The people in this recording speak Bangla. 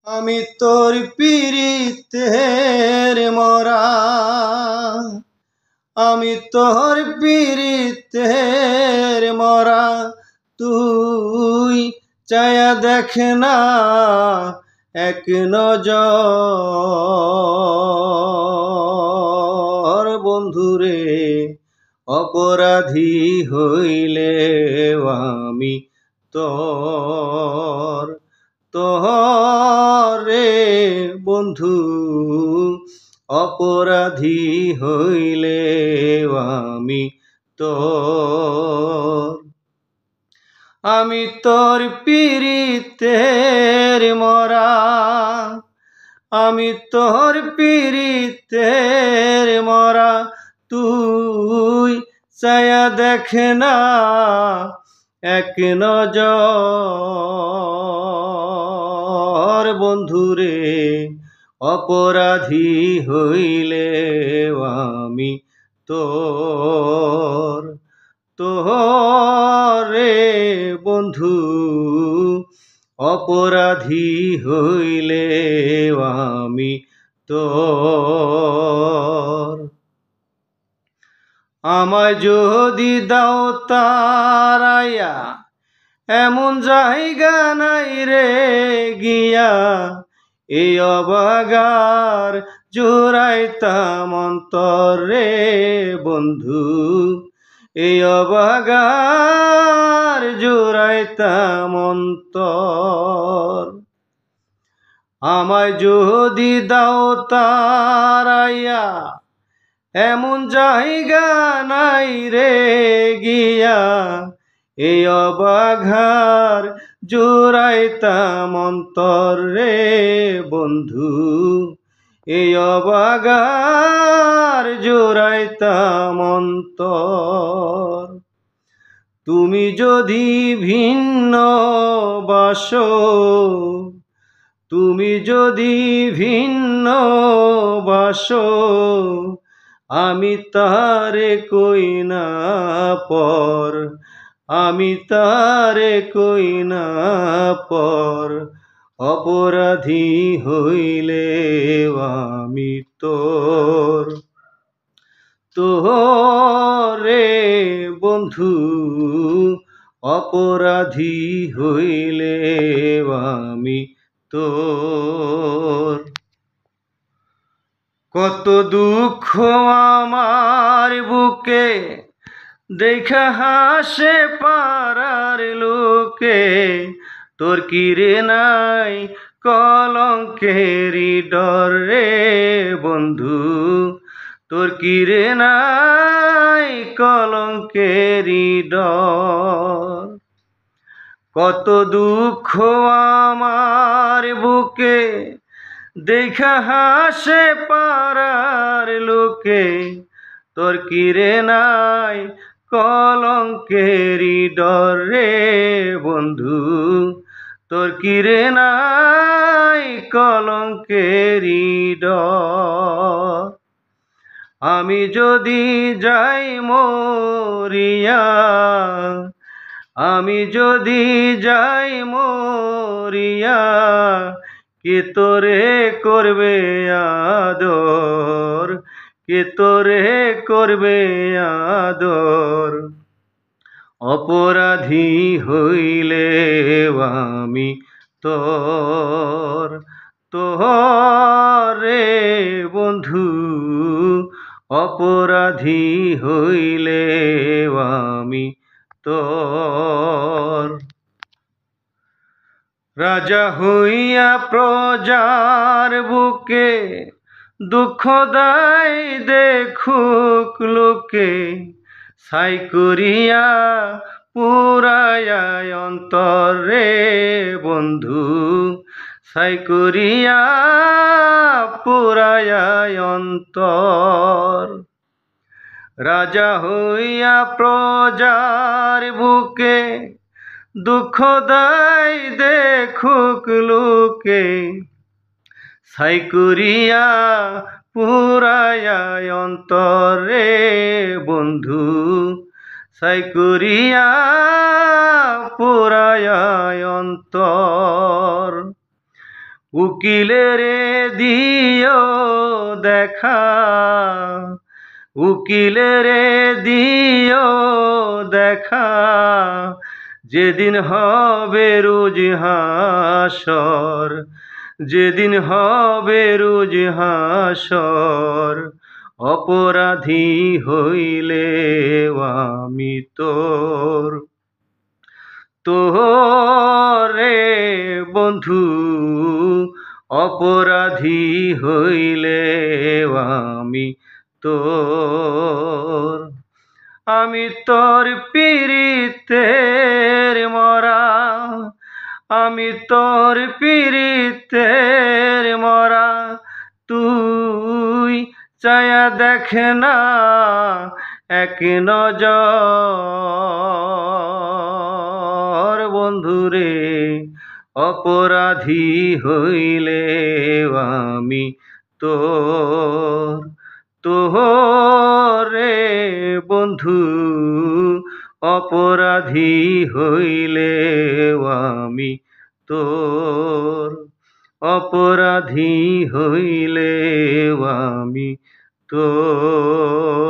আমি তোর পীড়িতের মরা, আমি তোর পীড়িতের মরা, তুই চায়া দেখ না এক নজর। বন্ধুরে অপরাধী হইলে আমি তোর তোরে বন্ধু, অপরাধী হইলে আমি তোর। আমি তোর পীড়িতের মরা, আমি তোর পীড়িতের মরা, তুই চায়া দেখ না এক নজর। বন্ধুরে অপরাধী হইলে আমি তোর তোরে বন্ধু, অপরাধী হইলে আমি তোর। আমায় যদি দাও তারাইয়া, এমন জায়গা নাই রে গিয়া, এই অবাগার জোড়াইতাম অন্তর রে বন্ধু, এই অবাগার জোড়াইতাম অন্তর। আমায় যদি দাও তারাইয়া, এমন জায়গা নাই রে গিয়া, এই অবাঘার জোড়াইতাম অন্তর রে বন্ধু, এই অবাঘার জোড়াইতাম অন্তর। তুমি যদি ভিন্ন বাসো, তুমি যদি ভিন্ন বাসো, আমি তারে কই না পর, আমি তারে কই না পর। অপরাধী হইলে আমি তোর তোরে বন্ধু, অপরাধী হইলে আমি তোর। কত দুঃখ আমার বুকে দেখা হাসে পাড়ার লোকে, তোর কি রে নাই কলঙ্কেরি ডর রে বন্ধু, তোর কি রে নাই কলঙ্কেরি ডর। কত দুঃখ আমার বুকে দেখা হাসে পাড়ার লোকে, তোর কি রে নাই কলঙ্কেরি ডর রে বন্ধু, তোর কি রে নাই কলঙ্কেরি ডর। আমি যদি যাই মরিয়া, আমি যদি যাই মরিয়া, কে তোরে করবে আদর, কে তোরে করবে আদর। অপরাধী হইলে আমি তোর তোরে বন্ধু, অপরাধী হইলে আমি তোর। রাজা হইয়া প্রজার বুকে দুঃখ দায় দেখুক লোকে, ছাই করিয়া পুরায়া অন্তর রে বন্ধু, ছাই করিয়া পুরায়া অন্তর। রাজা হইয়া প্রজার বুকে দুঃখ দায় দেখুক লোকে, ছাই করিয়া পুরায়া অন্তর রে বন্ধু, ছাই করিয়া পুরায়া অন্তর। উকিলেরে দিও দেখা, উকিলেরে দিও দেখা, যেদিন হবে রোজ হাসর, যেদিন হবে রোজ হাসর। অপরাধী হইলে আমি তোর, তোরে বন্ধু, অপরাধী হইলে আমি তোর। আমি তোর পীড়িতের মরা, আমি তোর পীড়িতের মরা, তুই চায়া দেখ না এক নজর। বন্ধুরে অপরাধী হইলে আমি তোর, তোরে বন্ধু, অপরাধী হইলে আমি তোর, অপরাধী হইলে আমি তোর।